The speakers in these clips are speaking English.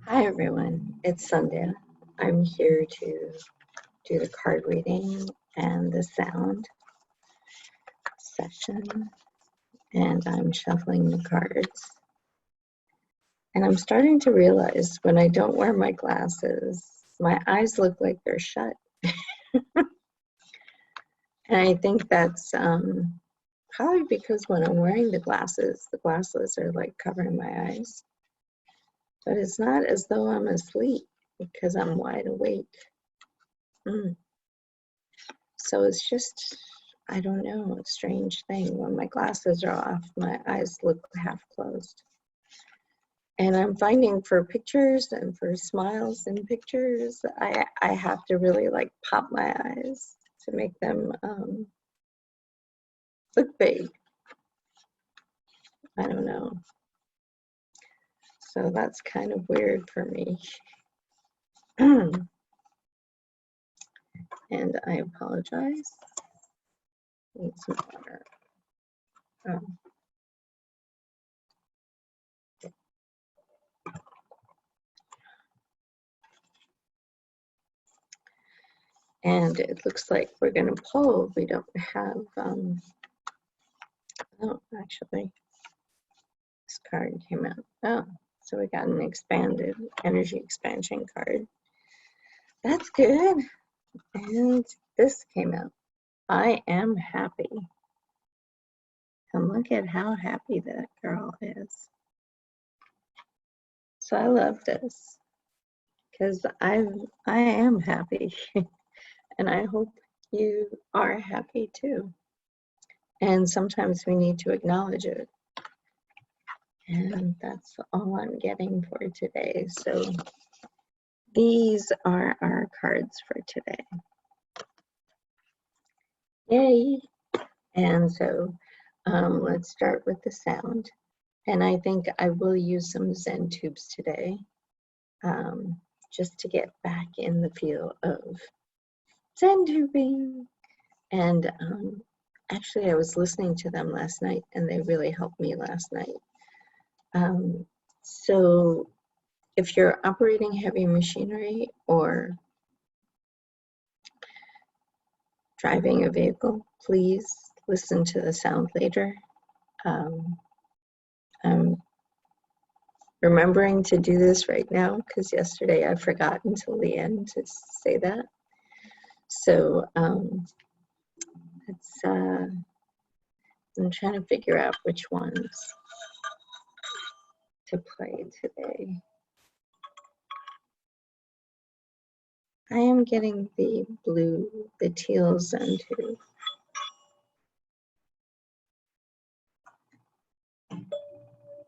Hi everyone, it's Sunday. I'm here to do the card reading and the sound session, and I'm shuffling the cards. And I'm starting to realize when I don't wear my glasses, my eyes look like they're shut. And I think that's probably because when I'm wearing the glasses are like covering my eyes. But it's not as though I'm asleep because I'm wide awake. So it's just, I don't know, a strange thing. When my glasses are off, my eyes look half closed. And I'm finding for pictures and for smiles in pictures, I have to really like pop my eyes to make them look big. I don't know. So that's kind of weird for me. And I apologize. Need some water. And it looks like we're going to pull. We don't have, oh, actually, this card came out. Oh, so we got an expanded energy expansion card. That's good. And this came out. I am happy. And look at how happy that girl is. So I love this because I am happy. And I hope you are happy too. And sometimes we need to acknowledge it. And that's all I'm getting for today. So these are our cards for today. Yay! And so let's start with the sound. And I think I will use some ZenTubes today just to get back in the feel of ZenTubing. And actually, I was listening to them last night, and they really helped me last night. So if you're operating heavy machinery or driving a vehicle, please listen to the sound later. I'm remembering to do this right now because yesterday I forgot until the end to say that. So I'm trying to figure out which ones to play today. I am getting the blue, the teal ZenTube.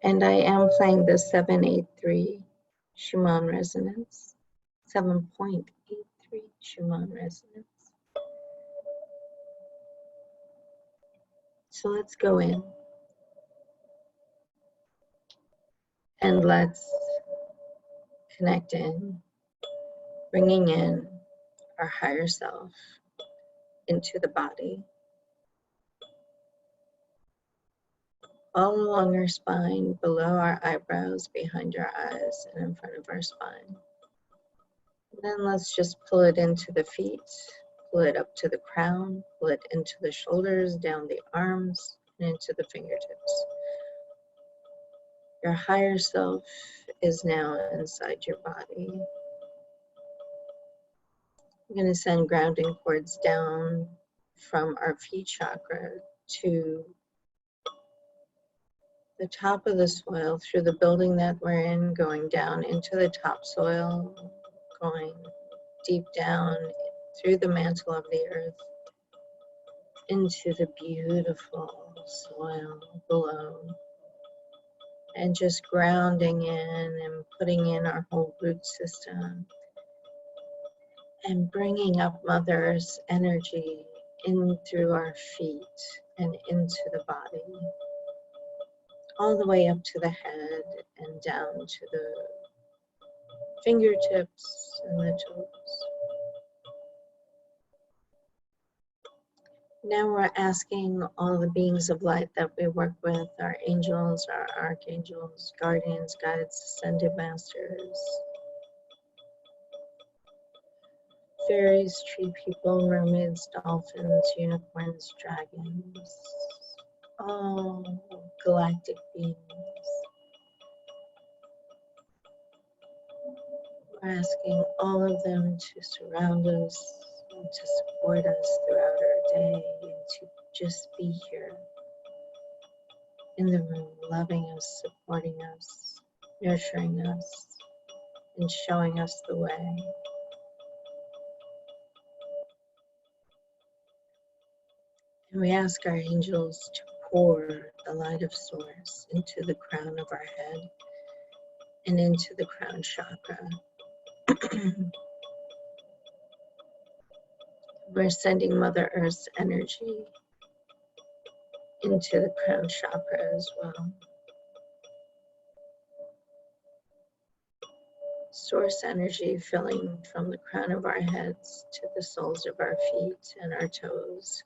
And I am playing the 783 Schumann resonance, 7.83 Schumann resonance. So let's go in and let's connect in, bringing in our higher self into the body, all along our spine, below our eyebrows, behind our eyes, and in front of our spine. And then let's just pull it into the feet, pull it up to the crown, pull it into the shoulders, down the arms, and into the fingertips. Your higher self is now inside your body. I'm going to send grounding cords down from our feet chakra to the top of the soil, through the building that we're in, going down into the topsoil, going deep down through the mantle of the earth, into the beautiful soil below, and just grounding in and putting in our whole root system, and bringing up Mother's energy in through our feet and into the body, all the way up to the head and down to the fingertips and the toes. Now we're asking all the beings of light that we work with, our angels, our archangels, guardians, guides, ascended masters, Fairies, tree people, mermaids, dolphins, unicorns, dragons, all galactic beings. We're asking all of them to surround us and to support us throughout our day and to just be here in the room, loving us, supporting us, nurturing us, and showing us the way. And we ask our angels to pour the light of Source into the crown of our head and into the crown chakra. We're sending Mother Earth's energy into the crown chakra as well. Source energy filling from the crown of our heads to the soles of our feet and our toes,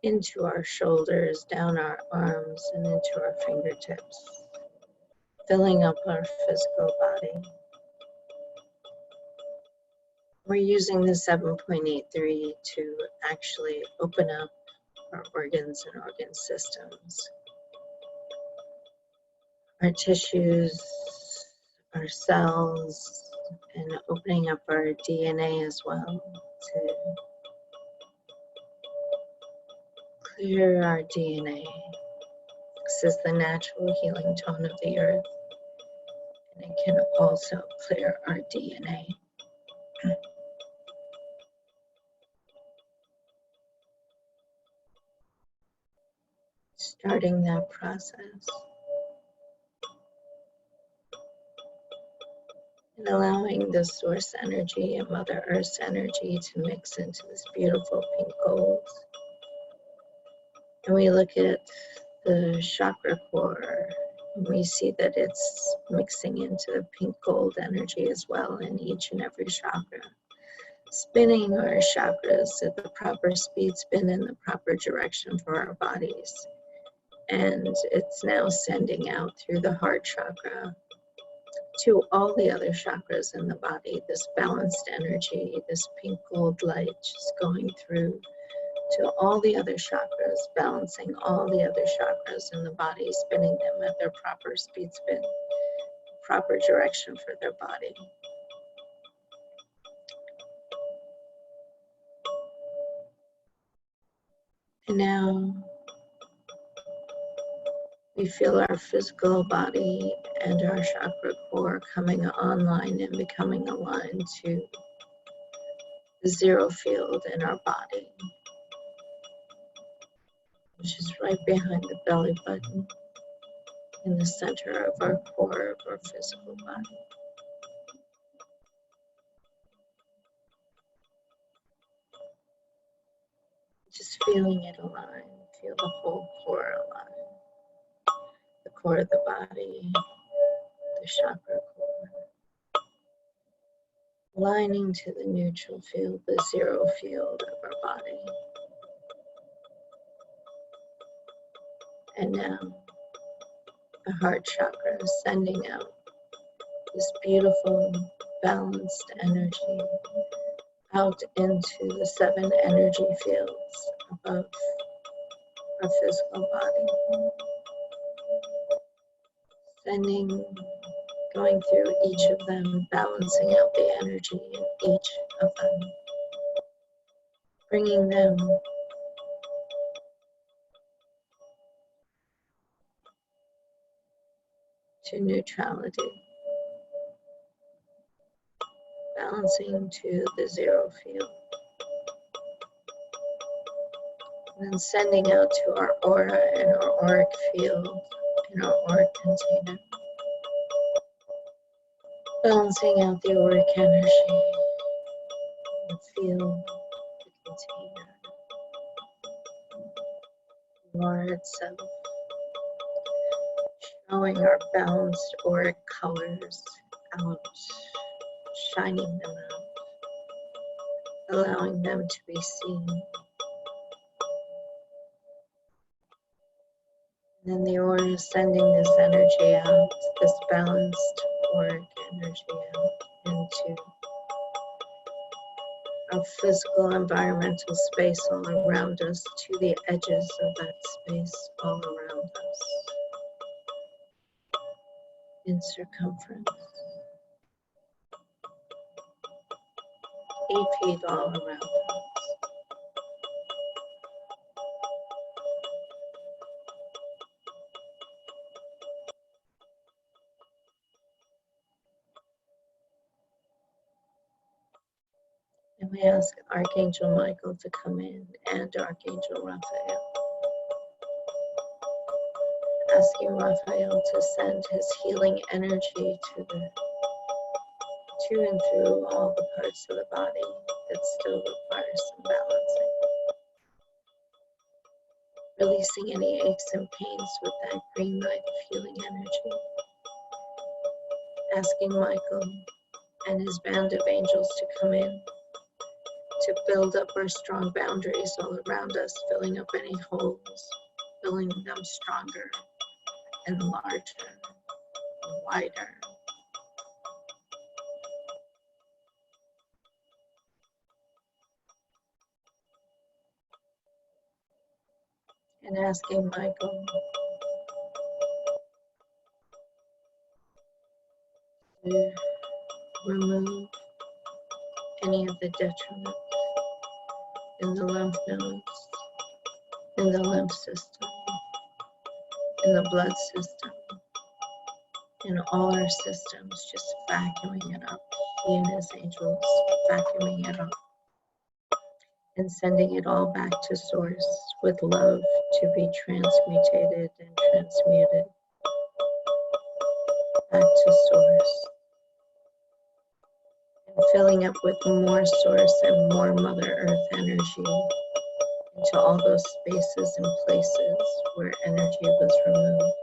into our shoulders, down our arms, and into our fingertips, filling up our physical body. We're using the 7.83 to actually open up our organs and organ systems, our tissues, our cells, and opening up our DNA as well to clear our DNA. This is the natural healing tone of the earth, and it can also clear our DNA. Starting that process and allowing the source energy and Mother Earth's energy to mix into this beautiful pink gold. And we look at the chakra core, and we see that it's mixing into the pink gold energy as well in each and every chakra, spinning our chakras at the proper speed, spin in the proper direction for our bodies. And it's now sending out through the heart chakra to all the other chakras in the body, this balanced energy, this pink gold light just going through to all the other chakras, balancing all the other chakras in the body, spinning them at their proper speed spin, proper direction for their body. And now we feel our physical body and our chakra core coming online and becoming aligned to the zero field in our body, which is right behind the belly button in the center of our core of our physical body. Just feeling it align, feel the whole core align. The core of the body, the chakra core, aligning to the neutral field, the zero field of our body. And now the heart chakra is sending out this beautiful balanced energy out into the 7 energy fields above our physical body. Going through each of them, balancing out the energy in each of them, bringing them to neutrality, balancing to the zero field, and then sending out to our aura and our auric field and our auric container, balancing out the auric energy, the field, the container, the aura itself, showing our balanced auric colors out, shining them out, allowing them to be seen. And then the aura is sending this energy out, this balanced auric energy out into of physical environmental space all around us to the edges of that space all around us in circumference, 8 feet all around us. And we ask Archangel Michael to come in and Archangel Raphael, asking Raphael to send his healing energy to and through all the parts of the body that still require some balancing. Releasing any aches and pains with that green light of healing energy. Asking Michael and his band of angels to come in to build up our strong boundaries all around us, filling up any holes, filling them stronger and larger and wider. And asking Michael to remove any of the detriment in the lymph nodes, in the lymph system, in the blood system, in all our systems, just vacuuming it up. He and his angels vacuuming it up and sending it all back to source with love to be transmutated and transmuted back to source, and filling up with more source and more Mother Earth energy into all those spaces and places where energy was removed.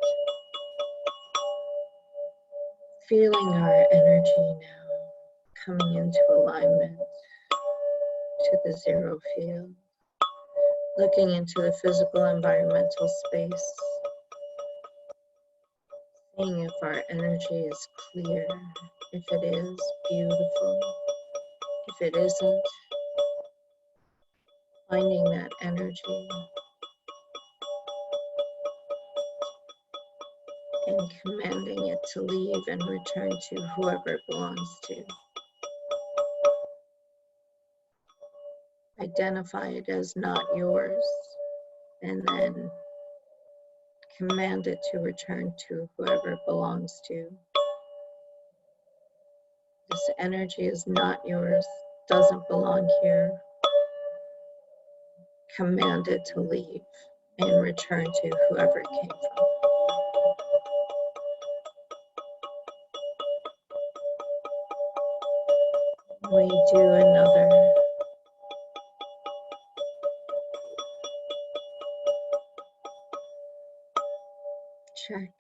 Feeling our energy now coming into alignment to the zero field, looking into the physical environmental space, seeing if our energy is clear, if it is beautiful, if it isn't, finding that energy and commanding it to leave and return to whoever it belongs to. Identify it as not yours, and then command it to return to whoever it belongs to. This energy is not yours, doesn't belong here. Command it to leave and return to whoever it came from. We do another check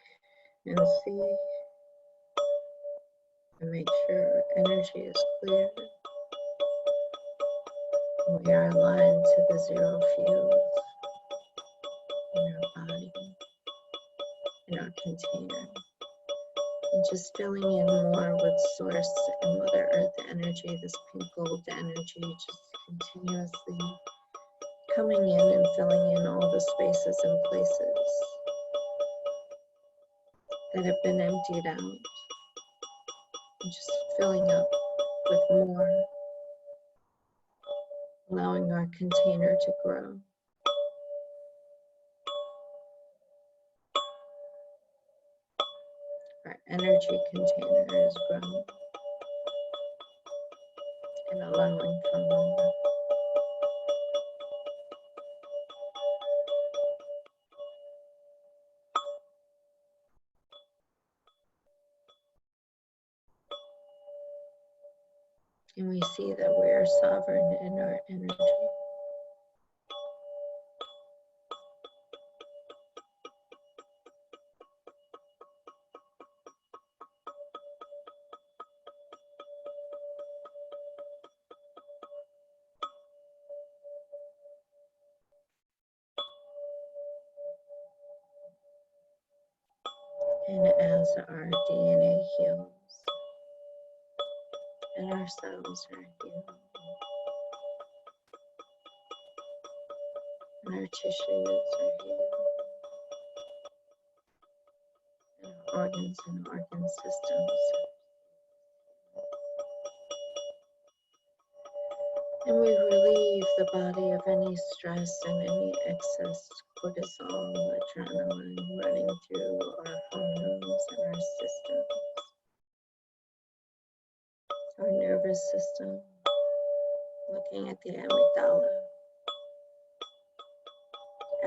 and see and make sure our energy is clear. We are aligned to the zero field in our body, in our container. And just filling in more with source and Mother Earth energy, this pink gold energy, just continuously coming in and filling in all the spaces and places that have been emptied out, and just filling up with more, allowing our container to grow. Our energy container is growing and allowing for more. And we see that we are sovereign in our energy. And as our DNA heals and our cells are healed, and our tissues are healed, and our organs and organ systems. And we relieve the body of any stress and any excess cortisol, adrenaline running through our hormones and our systems, our nervous system, looking at the amygdala,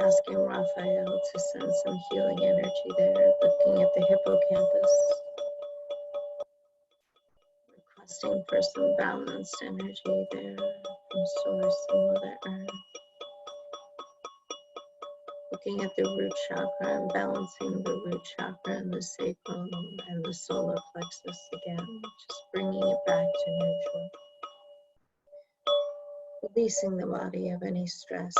asking Raphael to send some healing energy there, looking at the hippocampus, requesting for some balanced energy there from Source and Mother Earth. Looking at the root chakra and balancing the root chakra and the sacral and the solar plexus again, just bringing it back to neutral. Releasing the body of any stress,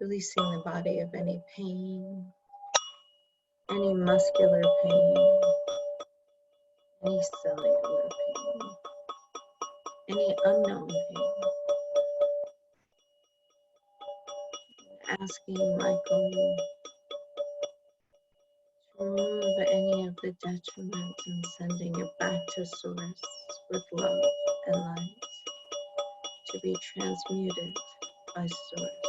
releasing the body of any pain, any muscular pain, any cellular pain, any unknown pain. Asking Michael to remove any of the detriment and sending it back to Source with love and light to be transmuted by Source.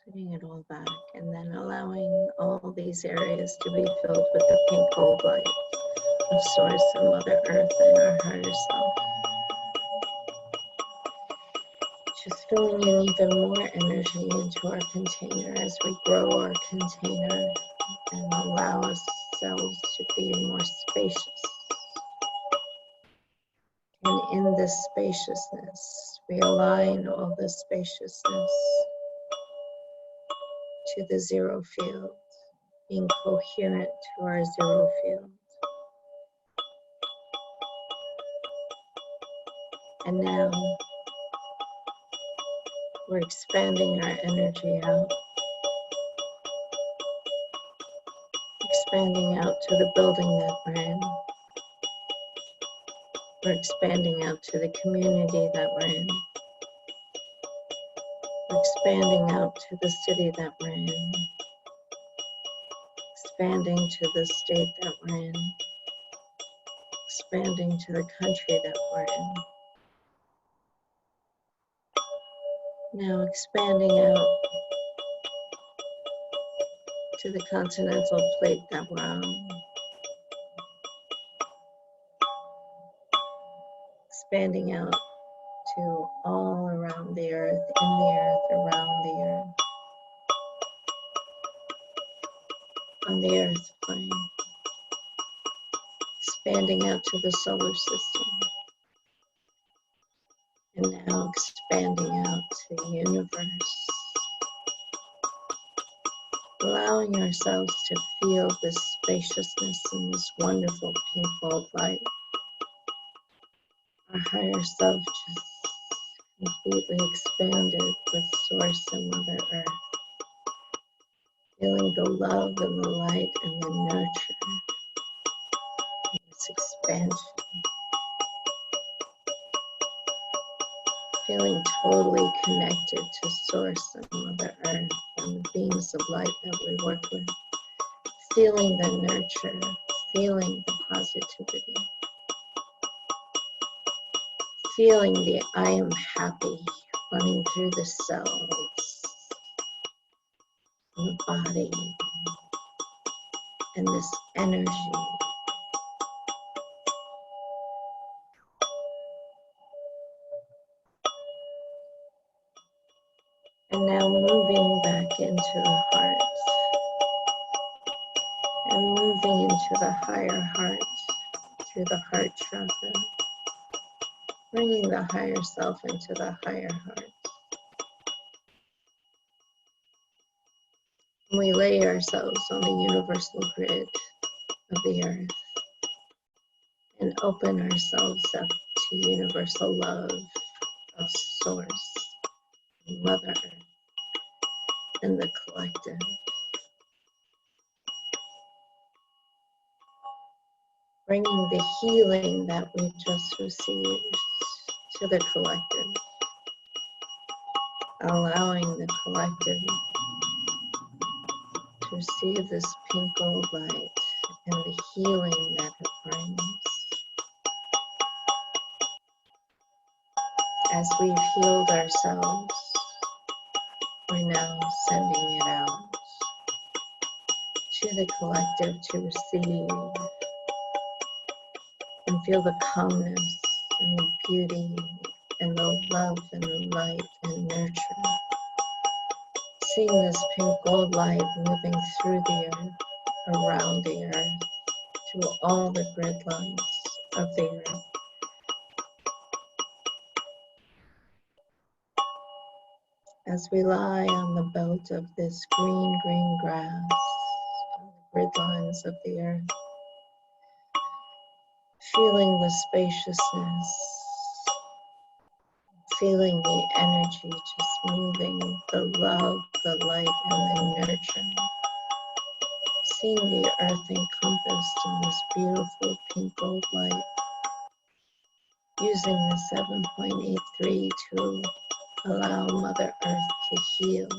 Putting it all back and then allowing all these areas to be filled with the pink gold light of Source and Mother Earth and our higher self. Just filling in even more energy into our container as we grow our container and allow ourselves to be more spacious. And in this spaciousness, we align all this spaciousness to the zero field, being coherent to our zero field. And now we're expanding our energy out, expanding out to the building that we're in. We're expanding out to the community that we're in. We're expanding out to the city that we're in. Expanding to the state that we're in. Expanding to the country that we're in. Now expanding out to the continental plate that we're on. Expanding out to all around the earth, in the earth, around the earth, on the earth plane. Expanding out to the solar system. And now expanding out to the universe. Allowing ourselves to feel this spaciousness and this wonderful pink gold light. Our higher self just completely expanded with Source and Mother Earth. Feeling the love and the light and the nurture. This expansion. Feeling totally connected to Source and Mother Earth and the beings of light that we work with. Feeling the nurture, feeling the positivity. Feeling the I am happy running through the cells, and the body, and this energy. And now moving back into the heart, and moving into the higher heart, through the heart chakra, bringing the higher self into the higher heart. We lay ourselves on the universal grid of the earth and open ourselves up to universal love of Source, Mother Earth, and the collective. bringing the healing that we just received to the collective, allowing the collective to receive this pink gold light and the healing that it brings. As we've healed ourselves, we're now sending it out to the collective to receive and feel the calmness and the beauty and the love and the light and nurture. Seeing this pink gold light moving through the earth, around the earth, to all the grid lines of the earth. As we lie on the belt of this green grass, on the grid lines of the earth, feeling the spaciousness, feeling the energy just moving, the love, the light, and the nurturing. Seeing the earth encompassed in this beautiful pink gold light, using the 7.83 to allow Mother Earth to heal,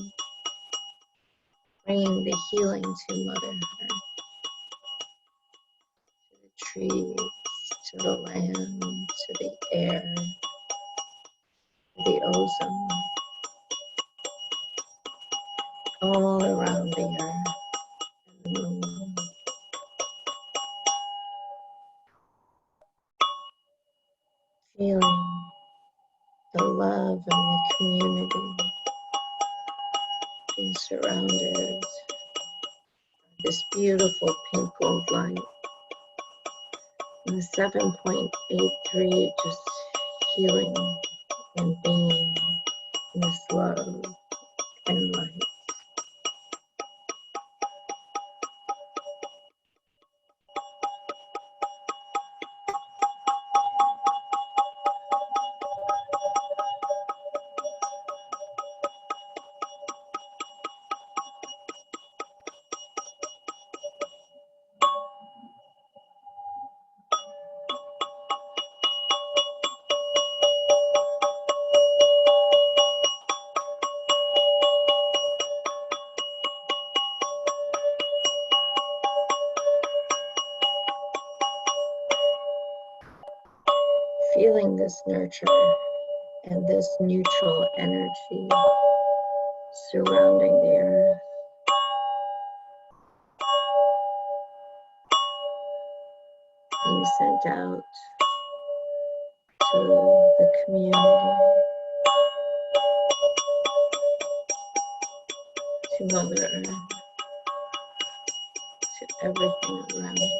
bringing the healing to Mother Earth, to the trees, to the land, to the air, to the ozone, all around the earth and the moon. Feeling the love and the community, being surrounded by this beautiful pink gold light. And the 7.83 just healing and being in this love and light. Feeling this nurture and this neutral energy surrounding the earth. Being sent out to the community, to Mother Earth, to everything around it.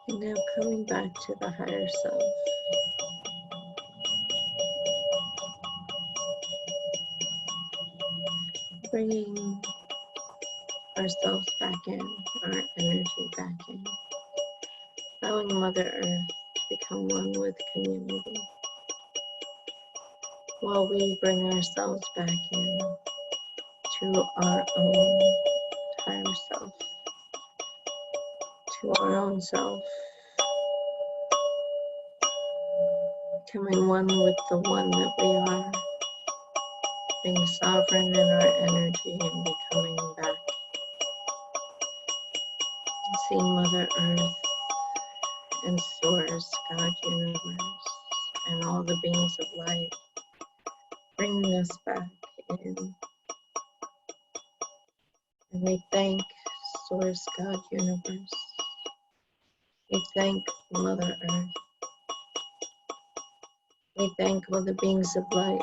And now coming back to the higher self. Bringing ourselves back in, our energy back in. Allowing Mother Earth to become one with community. While we bring ourselves back in to our own higher self. To our own self. Becoming one with the one that we are. Being sovereign in our energy and becoming back. Seeing Mother Earth and Source, God, Universe, and all the beings of light, bringing us back in. And we thank Source, God, Universe. We thank Mother Earth. We thank all the beings of light.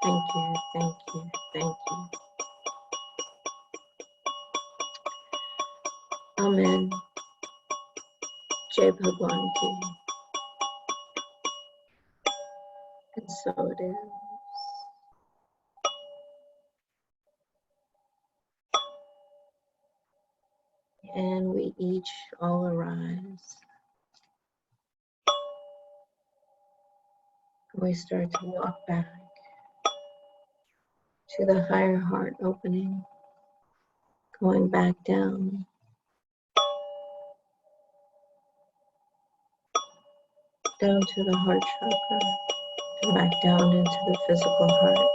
Thank you, thank you, thank you. Amen. Jai Bhagwan Ki. And So it is. And we each all arise. We start to walk back to the higher heart opening, going back down to the heart chakra, and back down into the physical heart.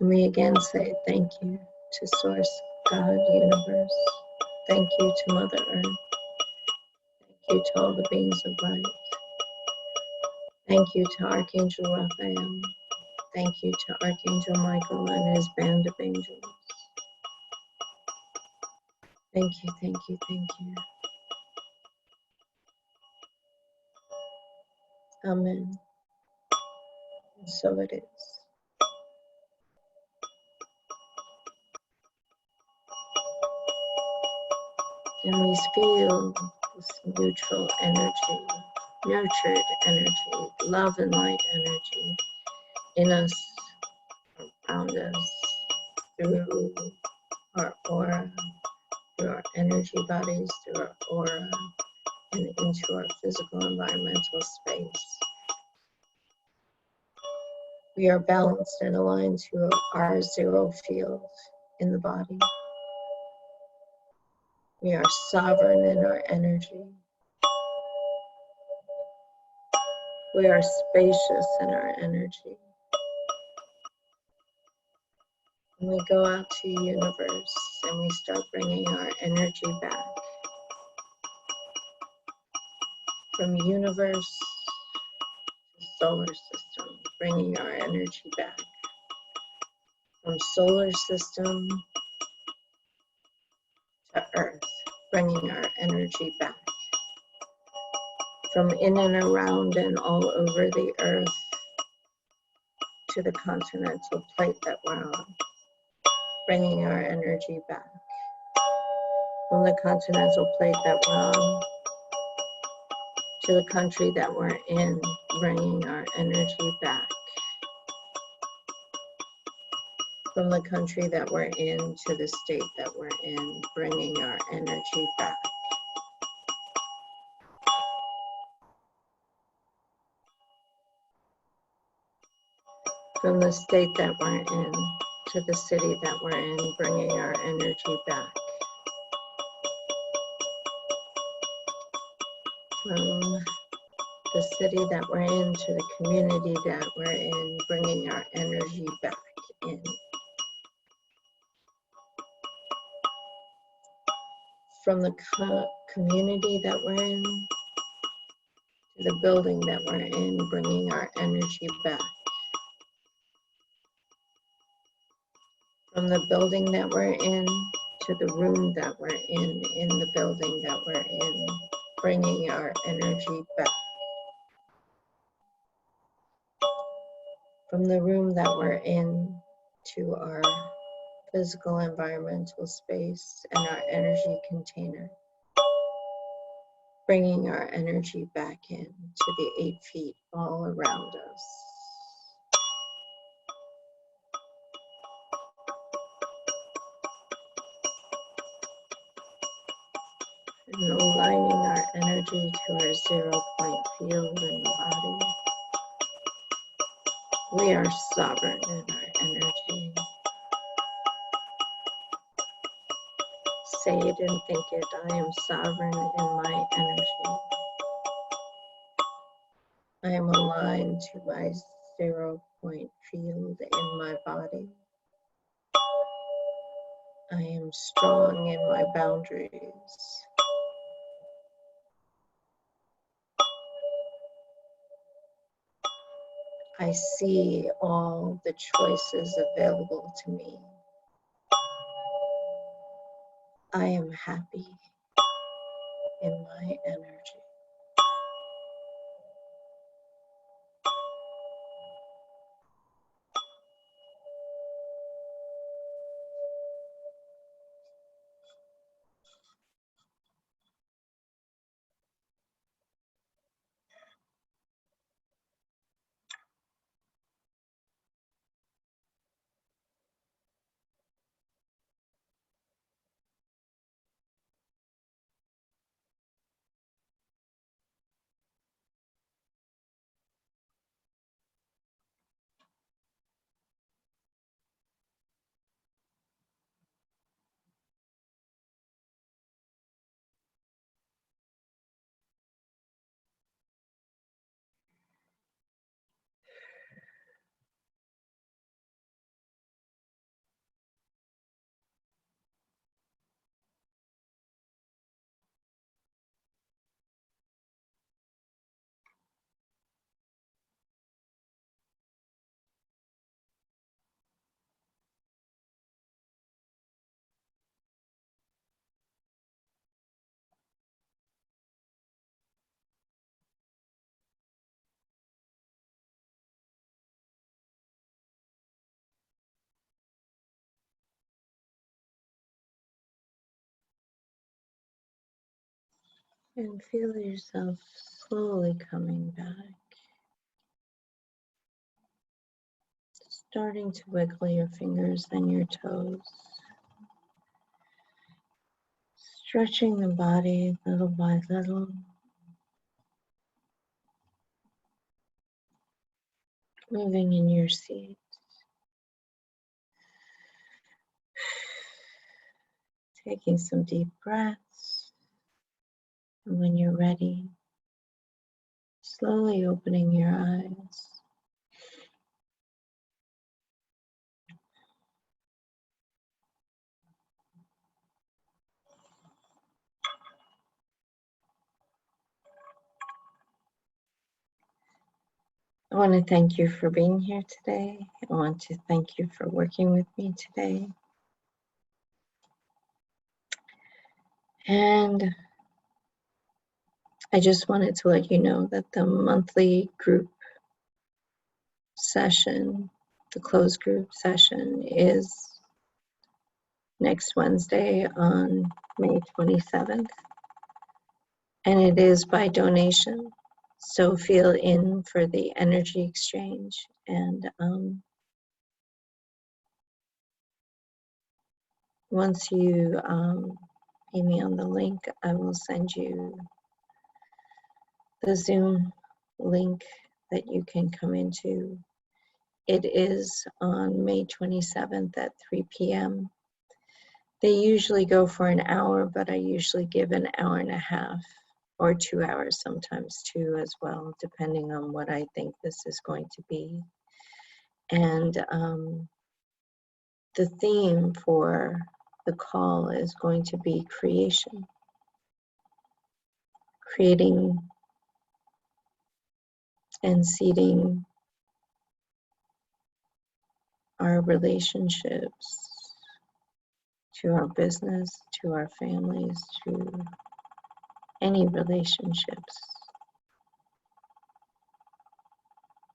And we again say thank you to Source, God, Universe. Thank you to Mother Earth. Thank you to all the beings of light. Thank you to Archangel Raphael. Thank you to Archangel Michael and his band of angels. Thank you, thank you, thank you. Amen. And so it is. And we feel this neutral energy, nurtured energy, love and light energy in us, around us, through our aura, through our energy bodies, through our aura, and into our physical environmental space. We are balanced and aligned to our zero field in the body. We are sovereign in our energy. We are spacious in our energy. And we go out to the universe and we start bringing our energy back. From universe to solar system, bringing our energy back. From solar system to earth, bringing our energy back. From in and around and all over the earth to the continental plate that we're on, bringing our energy back. From the continental plate that we're on to the country that we're in, bringing our energy back. From the country that we're in to the state that we're in, bringing our energy back. From the state that we're in to the city that we're in, bringing our energy back. From the city that we're in to the community that we're in, bringing our energy back in. From the community that we're in to the building that we're in, bringing our energy back. From the building that we're in to the room that we're in the building that we're in, bringing our energy back. From the room that we're in to our physical environmental space and our energy container, bringing our energy back in to the 8 feet all around us. And aligning our energy to our 0-point field in the body. We are sovereign in our energy. Say it and think it. I am sovereign in my energy. I am aligned to my 0-point field in my body. I am strong in my boundaries. I see all the choices available to me. I am happy in my energy. And feel yourself slowly coming back. Starting to wiggle your fingers and your toes. Stretching the body little by little. Moving in your seat. Taking some deep breaths. And when you're ready, slowly opening your eyes. I want to thank you for being here today. I want to thank you for working with me today. And I just wanted to let you know that the monthly group session, the closed group session, is next Wednesday on May 27th. And it is by donation. So feel in for the energy exchange. And once you pay me on the link, I will send you the Zoom link that you can come into. It is on May 27th at 3 p.m. They usually go for an hour, but I usually give an hour and a half or 2 hours, sometimes 2 as well, depending on what I think this is going to be. And the theme for the call is going to be creation. Creating and seeding our relationships to our business, to our families, to any relationships.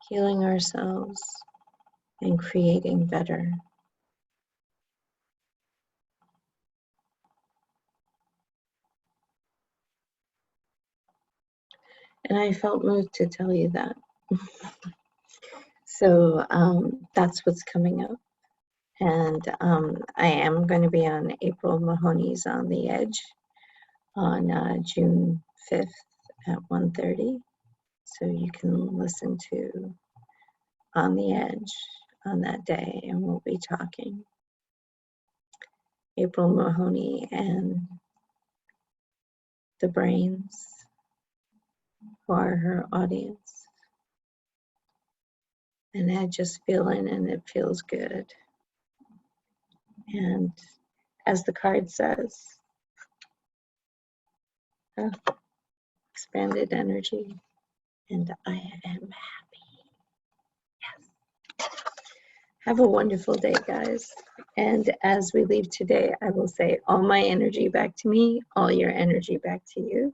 Healing ourselves and creating better. And I felt moved to tell you that. So that's what's coming up. And I am going to be on April Mahoney's On the Edge on June 5th at 1:30. So you can listen to On the Edge on that day, and we'll be talking. April Mahoney and the Brains, who are her audience. And I just feel in, and it feels good. And as the card says, expanded energy, and I am happy. Yes. Have a wonderful day, guys. And as we leave today, I will say all my energy back to me, all your energy back to you.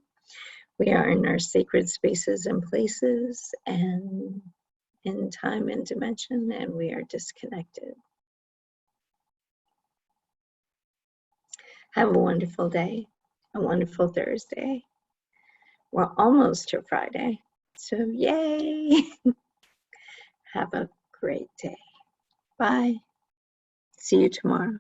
We are in our sacred spaces and places and in time and dimension, and we are disconnected. Have a wonderful day, a wonderful Thursday. We're almost to Friday, so yay! Have a great day. Bye. See you tomorrow.